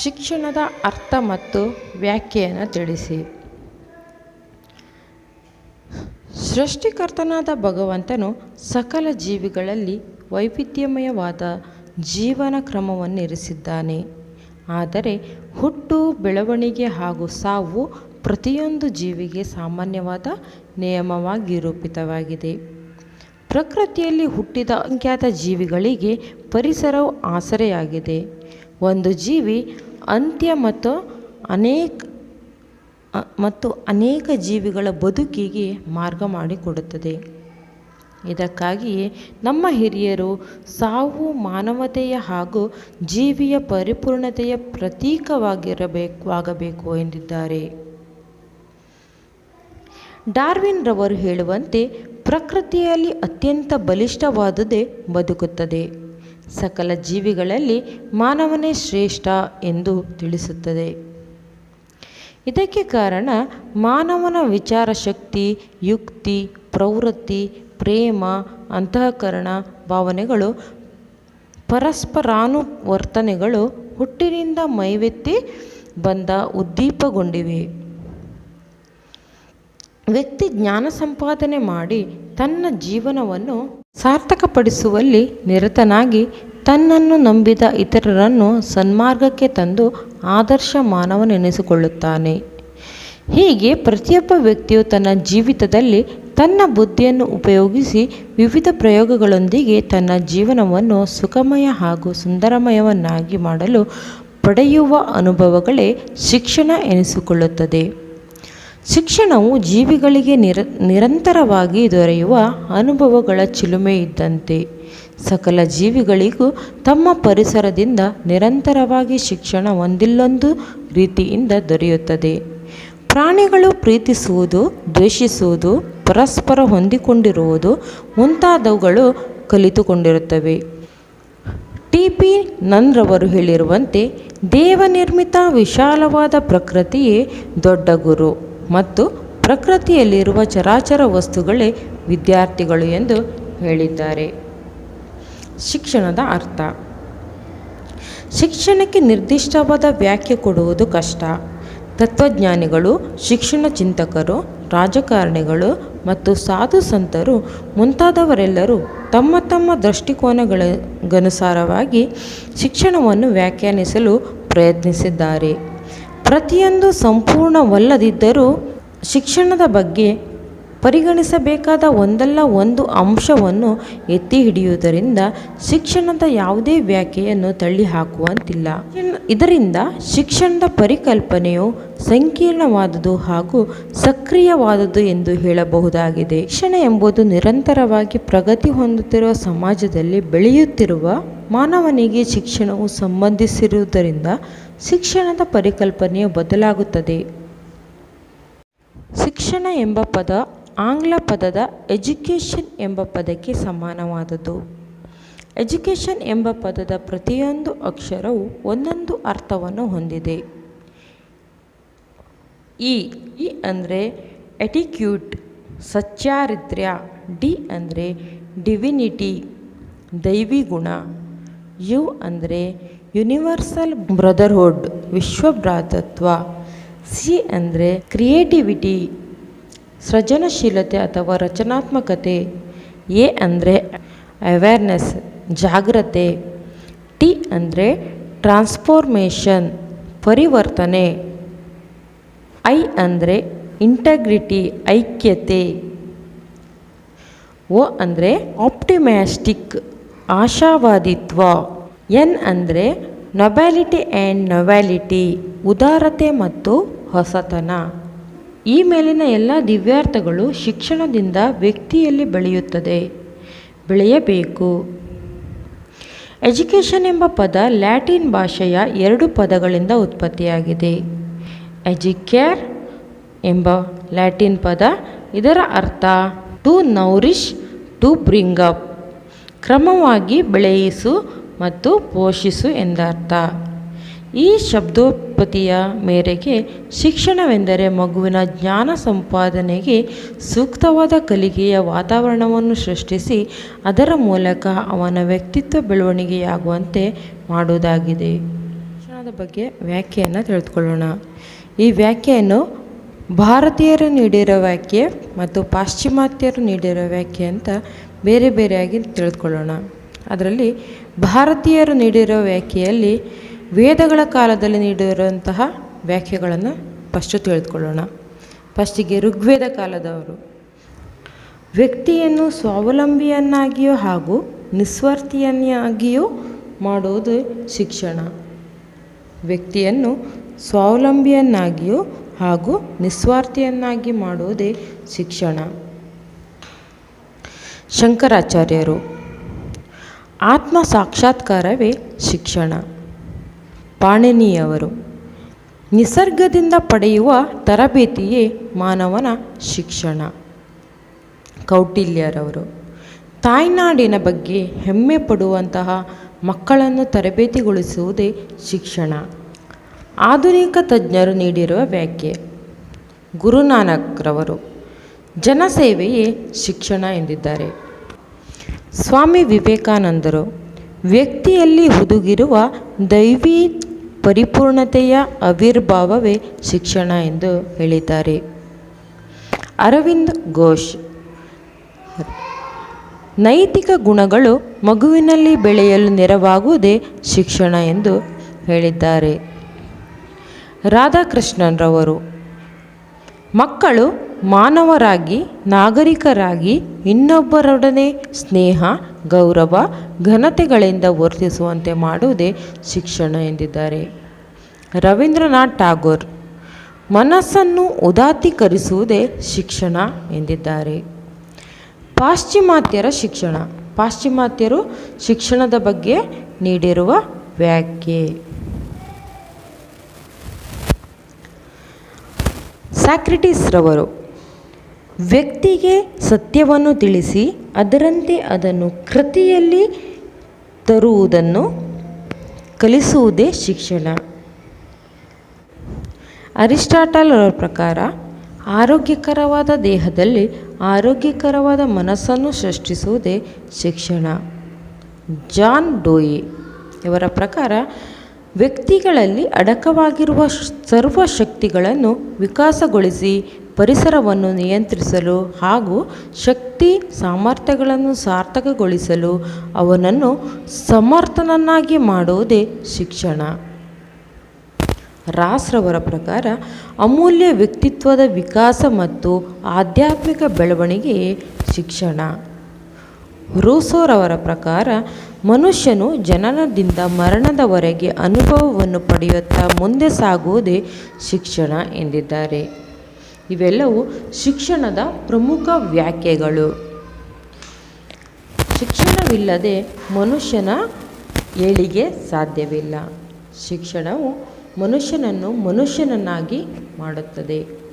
ಶಿಕ್ಷಣದ ಅರ್ಥ ಮತ್ತು ವ್ಯಾಖ್ಯೆಯನ್ನು ತಿಳಿಸಿ. ಸೃಷ್ಟಿಕರ್ತನಾದ ಭಗವಂತನು ಸಕಲ ಜೀವಿಗಳಲ್ಲಿ ವೈವಿಧ್ಯಮಯವಾದ ಜೀವನ ಕ್ರಮವನ್ನು ಇರಿಸಿದ್ದಾನೆ. ಆದರೆ ಹುಟ್ಟು, ಬೆಳವಣಿಗೆ ಹಾಗೂ ಸಾವು ಪ್ರತಿಯೊಂದು ಜೀವಿಗೆ ಸಾಮಾನ್ಯವಾದ ನಿಯಮವಾಗಿ ರೂಪಿತವಾಗಿದೆ. ಪ್ರಕೃತಿಯಲ್ಲಿ ಹುಟ್ಟಿದ ಅಸಂಖ್ಯಾತ ಜೀವಿಗಳಿಗೆ ಪರಿಸರವು ಆಸರೆಯಾಗಿದೆ. ಒಂದು ಜೀವಿ ಅಂತ್ಯ ಮತ್ತು ಅನೇಕ ಜೀವಿಗಳ ಬದುಕಿಗೆ ಮಾರ್ಗ ಮಾಡಿಕೊಡುತ್ತದೆ. ಇದಕ್ಕಾಗಿಯೇ ನಮ್ಮ ಹಿರಿಯರು ಸಾವು ಮಾನವತೆಯ ಹಾಗೂ ಜೀವಿಯ ಪರಿಪೂರ್ಣತೆಯ ಪ್ರತೀಕವಾಗಬೇಕು ಎಂದಿದ್ದಾರೆ. ಡಾರ್ವಿನ್ ರವರು ಹೇಳುವಂತೆ, ಪ್ರಕೃತಿಯಲ್ಲಿ ಅತ್ಯಂತ ಬಲಿಷ್ಠವಾದುದೇ ಬದುಕುತ್ತದೆ. ಸಕಲ ಜೀವಿಗಳಲ್ಲಿ ಮಾನವನೇ ಶ್ರೇಷ್ಠ ಎಂದು ತಿಳಿಸುತ್ತದೆ. ಇದಕ್ಕೆ ಕಾರಣ ಮಾನವನ ವಿಚಾರ ಶಕ್ತಿ, ಯುಕ್ತಿ, ಪ್ರವೃತ್ತಿ, ಪ್ರೇಮ, ಅಂತಃಕರಣ, ಭಾವನೆಗಳು, ಪರಸ್ಪರಾನುವರ್ತನೆಗಳು ಹುಟ್ಟಿನಿಂದ ಮೈವೆತ್ತಿ ಬಂದ ಉದ್ದೀಪಗೊಂಡಿವೆ. ವ್ಯಕ್ತಿ ಜ್ಞಾನ ಸಂಪಾದನೆ ಮಾಡಿ ತನ್ನ ಜೀವನವನ್ನು ಸಾರ್ಥಕಪಡಿಸುವಲ್ಲಿ ನಿರತನಾಗಿ ತನ್ನನ್ನು ನಂಬಿದ ಇತರರನ್ನು ಸನ್ಮಾರ್ಗಕ್ಕೆ ತಂದು ಆದರ್ಶ ಮಾನವನೆನಿಸಿಕೊಳ್ಳುತ್ತಾನೆ. ಹೀಗೆ ಪ್ರತಿಯೊಬ್ಬ ವ್ಯಕ್ತಿಯು ತನ್ನ ಜೀವಿತದಲ್ಲಿ ತನ್ನ ಬುದ್ಧಿಯನ್ನು ಉಪಯೋಗಿಸಿ ವಿವಿಧ ಪ್ರಯೋಗಗಳೊಂದಿಗೆ ತನ್ನ ಜೀವನವನ್ನು ಸುಖಮಯ ಹಾಗೂ ಸುಂದರಮಯವನ್ನಾಗಿ ಮಾಡಲು ಪಡೆಯುವ ಅನುಭವಗಳೇ ಶಿಕ್ಷಣ ಎನಿಸಿಕೊಳ್ಳುತ್ತದೆ. ಶಿಕ್ಷಣವು ಜೀವಿಗಳಿಗೆ ನಿರಂತರವಾಗಿ ದೊರೆಯುವ ಅನುಭವಗಳ ಚಿಲುಮೆ ಇದ್ದಂತೆ. ಸಕಲ ಜೀವಿಗಳಿಗೂ ತಮ್ಮ ಪರಿಸರದಿಂದ ನಿರಂತರವಾಗಿ ಶಿಕ್ಷಣ ಒಂದಿಲ್ಲೊಂದು ರೀತಿಯಿಂದ ದೊರೆಯುತ್ತದೆ. ಪ್ರಾಣಿಗಳು ಪ್ರೀತಿಸುವುದು, ದ್ವೇಷಿಸುವುದು, ಪರಸ್ಪರ ಹೊಂದಿಕೊಂಡಿರುವುದು ಮುಂತಾದವುಗಳು ಕಲಿತುಕೊಂಡಿರುತ್ತವೆ. ಟಿ.ಪಿ. ನನ್ ರವರು ಹೇಳಿರುವಂತೆ, ದೇವನಿರ್ಮಿತ ವಿಶಾಲವಾದ ಪ್ರಕೃತಿಯೇ ದೊಡ್ಡ ಗುರು ಮತ್ತು ಪ್ರಕೃತಿಯಲ್ಲಿರುವ ಚರಾಚರ ವಸ್ತುಗಳೇ ವಿದ್ಯಾರ್ಥಿಗಳು ಎಂದು ಹೇಳಿದ್ದಾರೆ. ಶಿಕ್ಷಣದ ಅರ್ಥ. ಶಿಕ್ಷಣಕ್ಕೆ ನಿರ್ದಿಷ್ಟವಾದ ವ್ಯಾಖ್ಯೆ ಕೊಡುವುದು ಕಷ್ಟ. ತತ್ವಜ್ಞಾನಿಗಳು, ಶಿಕ್ಷಣ ಚಿಂತಕರು, ರಾಜಕಾರಣಿಗಳು ಮತ್ತು ಸಾಧು ಸಂತರು ಮುಂತಾದವರೆಲ್ಲರೂ ತಮ್ಮ ತಮ್ಮ ದೃಷ್ಟಿಕೋನಗಳಿಗನುಸಾರವಾಗಿ ಶಿಕ್ಷಣವನ್ನು ವ್ಯಾಖ್ಯಾನಿಸಲು ಪ್ರಯತ್ನಿಸಿದ್ದಾರೆ. ಪ್ರತಿಯೊಂದು ಸಂಪೂರ್ಣವಲ್ಲದಿದ್ದರೂ ಶಿಕ್ಷಣದ ಬಗ್ಗೆ ಪರಿಗಣಿಸಬೇಕಾದ ಒಂದಲ್ಲ ಒಂದು ಅಂಶವನ್ನು ಎತ್ತಿ ಹಿಡಿಯುವುದರಿಂದ ಶಿಕ್ಷಣದ ಯಾವುದೇ ವ್ಯಾಖ್ಯೆಯನ್ನು ತಳ್ಳಿಹಾಕುವಂತಿಲ್ಲ. ಇದರಿಂದ ಶಿಕ್ಷಣದ ಪರಿಕಲ್ಪನೆಯು ಸಂಕೀರ್ಣವಾದುದು ಹಾಗೂ ಸಕ್ರಿಯವಾದುದು ಎಂದು ಹೇಳಬಹುದಾಗಿದೆ. ಶಿಕ್ಷಣ ಎಂಬುದು ನಿರಂತರವಾಗಿ ಪ್ರಗತಿ ಹೊಂದುತ್ತಿರುವ ಸಮಾಜದಲ್ಲಿ ಬೆಳೆಯುತ್ತಿರುವ ಮಾನವನಿಗೆ ಶಿಕ್ಷಣವು ಸಂಬಂಧಿಸಿರುವುದರಿಂದ ಶಿಕ್ಷಣದ ಪರಿಕಲ್ಪನೆಯು ಬದಲಾಗುತ್ತದೆ. ಶಿಕ್ಷಣ ಎಂಬ ಪದ ಆಂಗ್ಲ ಪದದ ಎಜುಕೇಷನ್ ಎಂಬ ಪದಕ್ಕೆ ಸಮಾನವಾದುದು. ಎಜುಕೇಷನ್ ಎಂಬ ಪದದ ಪ್ರತಿಯೊಂದು ಅಕ್ಷರವು ಒಂದೊಂದು ಅರ್ಥವನ್ನು ಹೊಂದಿದೆ. ಇ ಅಂದರೆ ಎಟಿಕ್ಯೂಟ್, ಸಚ್ಚಾರಿತ್ರ್ಯ. ಡಿ ಅಂದರೆ ಡಿವಿನಿಟಿ, ದೈವಿ ಗುಣ. ಯು ಅಂದರೆ ಯೂನಿವರ್ಸಲ್ ಬ್ರದರ್ಹುಡ್, ವಿಶ್ವಭ್ರಾತೃತ್ವ. ಸಿ ಅಂದರೆ ಕ್ರಿಯೇಟಿವಿಟಿ, ಸೃಜನಶೀಲತೆ ಅಥವಾ ರಚನಾತ್ಮಕತೆ. ಎ ಅಂದರೆ ಅವೇರ್ನೆಸ್, ಜಾಗ್ರತೆ. ಟಿ ಅಂದರೆ ಟ್ರಾನ್ಸ್ಫಾರ್ಮೇಷನ್, ಪರಿವರ್ತನೆ. ಐ ಅಂದರೆ ಇಂಟಗ್ರಿಟಿ, ಐಕ್ಯತೆ. ಒ ಅಂದರೆ ಆಪ್ಟಿಮ್ಯಾಸ್ಟಿಕ್, ಆಶಾವಾದಿತ್ವ. ಎನ್ ಅಂದರೆ ನೊಬ್ಯಾಲಿಟಿ ಆ್ಯಂಡ್ ನೊವ್ಯಾಲಿಟಿ, ಉದಾರತೆ ಮತ್ತು ಹೊಸತನ. ಈ ಮೇಲಿನ ಎಲ್ಲ ದಿವ್ಯಾರ್ಥಗಳು ಶಿಕ್ಷಣದಿಂದ ವ್ಯಕ್ತಿಯಲ್ಲಿ ಬೆಳೆಯಬೇಕು. ಎಜುಕೇಷನ್ ಎಂಬ ಪದ ಲ್ಯಾಟಿನ್ ಭಾಷೆಯ 2 ಪದಗಳಿಂದ ಉತ್ಪತ್ತಿಯಾಗಿದೆ. ಎಜುಕ್ಯಾರ್ ಎಂಬ ಲ್ಯಾಟಿನ್ ಪದ, ಇದರ ಅರ್ಥ ಟು ನೌರಿಷ್, ಟು ಬ್ರಿಂಗ್ ಅಪ್, ಕ್ರಮವಾಗಿ ಬೆಳೆಯಿಸು ಮತ್ತು ಪೋಷಿಸು ಎಂದರ್ಥ. ಈ ಶಬ್ದೋತ್ಪತ್ತಿಯ ಮೇರೆಗೆ ಶಿಕ್ಷಣವೆಂದರೆ ಮಗುವಿನ ಜ್ಞಾನ ಸಂಪಾದನೆಗೆ ಸೂಕ್ತವಾದ ಕಲಿಕೆಯ ವಾತಾವರಣವನ್ನು ಸೃಷ್ಟಿಸಿ ಅದರ ಮೂಲಕ ಅವನ ವ್ಯಕ್ತಿತ್ವ ಬೆಳವಣಿಗೆಯಾಗುವಂತೆ ಮಾಡುವುದಾಗಿದೆ. ಶಿಕ್ಷಣದ ಶಿಕ್ಷಣದ ಬಗ್ಗೆ ವ್ಯಾಖ್ಯೆಯನ್ನು ತಿಳಿದುಕೊಳ್ಳೋಣ. ಈ ವ್ಯಾಖ್ಯೆಯನ್ನು ಭಾರತೀಯರು ನೀಡಿರೋ ವ್ಯಾಖ್ಯೆ ಮತ್ತು ಪಾಶ್ಚಿಮಾತ್ಯರು ನೀಡಿರೋ ವ್ಯಾಖ್ಯೆ ಅಂತ ಬೇರೆ ಬೇರೆಯಾಗಿ ತಿಳಿದುಕೊಳ್ಳೋಣ. ಅದರಲ್ಲಿ ಭಾರತೀಯರು ನೀಡಿರೋ ವ್ಯಾಖ್ಯೆಯಲ್ಲಿ ವೇದಗಳ ಕಾಲದಲ್ಲಿ ನೀಡಿರುವಂತಹ ವ್ಯಾಖ್ಯೆಗಳನ್ನು ಫಸ್ಟು ತಿಳಿದುಕೊಳ್ಳೋಣ. ಫಸ್ಟಿಗೆ ಋಗ್ವೇದ ಕಾಲದವರು ವ್ಯಕ್ತಿಯನ್ನು ಸ್ವಾವಲಂಬಿಯನ್ನಾಗಿಯೂ ಹಾಗೂ ನಿಸ್ವಾರ್ಥಿಯನ್ನಾಗಿಯೂ ಮಾಡುವುದು ಶಿಕ್ಷಣ. ವ್ಯಕ್ತಿಯನ್ನು ಸ್ವಾವಲಂಬಿಯನ್ನಾಗಿಯೂ ಹಾಗೂ ನಿಸ್ವಾರ್ಥಿಯನ್ನಾಗಿ ಮಾಡುವುದೇ ಶಿಕ್ಷಣ. ಶಂಕರಾಚಾರ್ಯರು ಆತ್ಮ ಸಾಕ್ಷಾತ್ಕಾರವೇ ಶಿಕ್ಷಣ. ಪಾಣಿನಿಯವರು ನಿಸರ್ಗದಿಂದ ಪಡೆಯುವ ತರಬೇತಿಯೇ ಮಾನವನ ಶಿಕ್ಷಣ. ಕೌಟಿಲ್ಯರವರು ತಾಯ್ನಾಡಿನ ಬಗ್ಗೆ ಹೆಮ್ಮೆ ಪಡುವಂತಹ ಮಕ್ಕಳನ್ನು ತರಬೇತಿಗೊಳಿಸುವುದೇ ಶಿಕ್ಷಣ. ಆಧುನಿಕ ತಜ್ಞರು ನೀಡಿರುವ ವ್ಯಾಖ್ಯೆ ಗುರುನಾನಕ್ರವರು ಜನಸೇವೆಯೇ ಶಿಕ್ಷಣ ಎಂದಿದ್ದಾರೆ. ಸ್ವಾಮಿ ವಿವೇಕಾನಂದರು ವ್ಯಕ್ತಿಯಲ್ಲಿ ಹುದುಗಿರುವ ದೈವೀ ಪರಿಪೂರ್ಣತೆಯ ಆವಿರ್ಭಾವವೇ ಶಿಕ್ಷಣ ಎಂದು ಹೇಳಿದ್ದಾರೆ. ಅರವಿಂದ್ ಘೋಷ್ ನೈತಿಕ ಗುಣಗಳು ಮಗುವಿನಲ್ಲಿ ಬೆಳೆಯಲು ನೆರವಾಗುವುದೇ ಶಿಕ್ಷಣ ಎಂದು ಹೇಳಿದ್ದಾರೆ. ರಾಧಾಕೃಷ್ಣನ್ರವರು ಮಕ್ಕಳು ಮಾನವರಾಗಿ ನಾಗರಿಕರಾಗಿ ಇನ್ನೊಬ್ಬರೊಡನೆ ಸ್ನೇಹ ಗೌರವ ಘನತೆಗಳಿಂದ ವರ್ತಿಸುವಂತೆ ಮಾಡುವುದೇ ಶಿಕ್ಷಣ ಎಂದಿದ್ದಾರೆ. ರವೀಂದ್ರನಾಥ್ ಟಾಗೋರ್ ಮನಸ್ಸನ್ನು ಉದಾತ್ತೀಕರಿಸುವುದೇ ಶಿಕ್ಷಣ ಎಂದಿದ್ದಾರೆ. ಪಾಶ್ಚಿಮಾತ್ಯರ ಶಿಕ್ಷಣ ಪಾಶ್ಚಿಮಾತ್ಯರು ಶಿಕ್ಷಣದ ಬಗ್ಗೆ ನೀಡಿರುವ ವ್ಯಾಖ್ಯೆ ಸಾಕ್ರೆಟಿಸ್ರವರು ವ್ಯಕ್ತಿಗೆ ಸತ್ಯವನ್ನು ತಿಳಿಸಿ ಅದರಂತೆ ಅದನ್ನು ಕೃತಿಯಲ್ಲಿ ತರುವುದನ್ನು ಕಲಿಸುವುದೇ ಶಿಕ್ಷಣ. ಅರಿಸ್ಟಾಟಲ್ ಅವರ ಪ್ರಕಾರ ಆರೋಗ್ಯಕರವಾದ ದೇಹದಲ್ಲಿ ಆರೋಗ್ಯಕರವಾದ ಮನಸ್ಸನ್ನು ಸೃಷ್ಟಿಸುವುದೇ ಶಿಕ್ಷಣ. ಜಾನ್ ಡೋಯಿ ಇವರ ಪ್ರಕಾರ ವ್ಯಕ್ತಿಗಳಲ್ಲಿ ಅಡಕವಾಗಿರುವ ಸರ್ವಶಕ್ತಿಗಳನ್ನು ವಿಕಾಸಗೊಳಿಸಿ ಪರಿಸರವನ್ನು ನಿಯಂತ್ರಿಸಲು ಹಾಗೂ ಶಕ್ತಿ ಸಾಮರ್ಥ್ಯಗಳನ್ನು ಸಾರ್ಥಕಗೊಳಿಸಲು ಅವನನ್ನು ಸಮರ್ಥನನ್ನಾಗಿ ಮಾಡುವುದೇ ಶಿಕ್ಷಣ. ರಾಸ್ರವರ ಪ್ರಕಾರ ಅಮೂಲ್ಯ ವ್ಯಕ್ತಿತ್ವದ ವಿಕಾಸ ಮತ್ತು ಆಧ್ಯಾತ್ಮಿಕ ಬೆಳವಣಿಗೆಯೇ ಶಿಕ್ಷಣ. ರೂಸೋರವರ ಪ್ರಕಾರ ಮನುಷ್ಯನು ಜನನದಿಂದ ಮರಣದವರೆಗೆ ಅನುಭವವನ್ನು ಪಡೆಯುತ್ತಾ ಮುಂದೆ ಸಾಗುವುದೇ ಶಿಕ್ಷಣ ಎಂದಿದ್ದಾರೆ. ಇವೆಲ್ಲವೂ ಶಿಕ್ಷಣದ ಪ್ರಮುಖ ವ್ಯಾಖ್ಯೆಗಳು. ಶಿಕ್ಷಣವಿಲ್ಲದೆ ಮನುಷ್ಯನ ಏಳಿಗೆ ಸಾಧ್ಯವಿಲ್ಲ. ಶಿಕ್ಷಣವು ಮನುಷ್ಯನನ್ನು ಮನುಷ್ಯನನ್ನಾಗಿ ಮಾಡುತ್ತದೆ.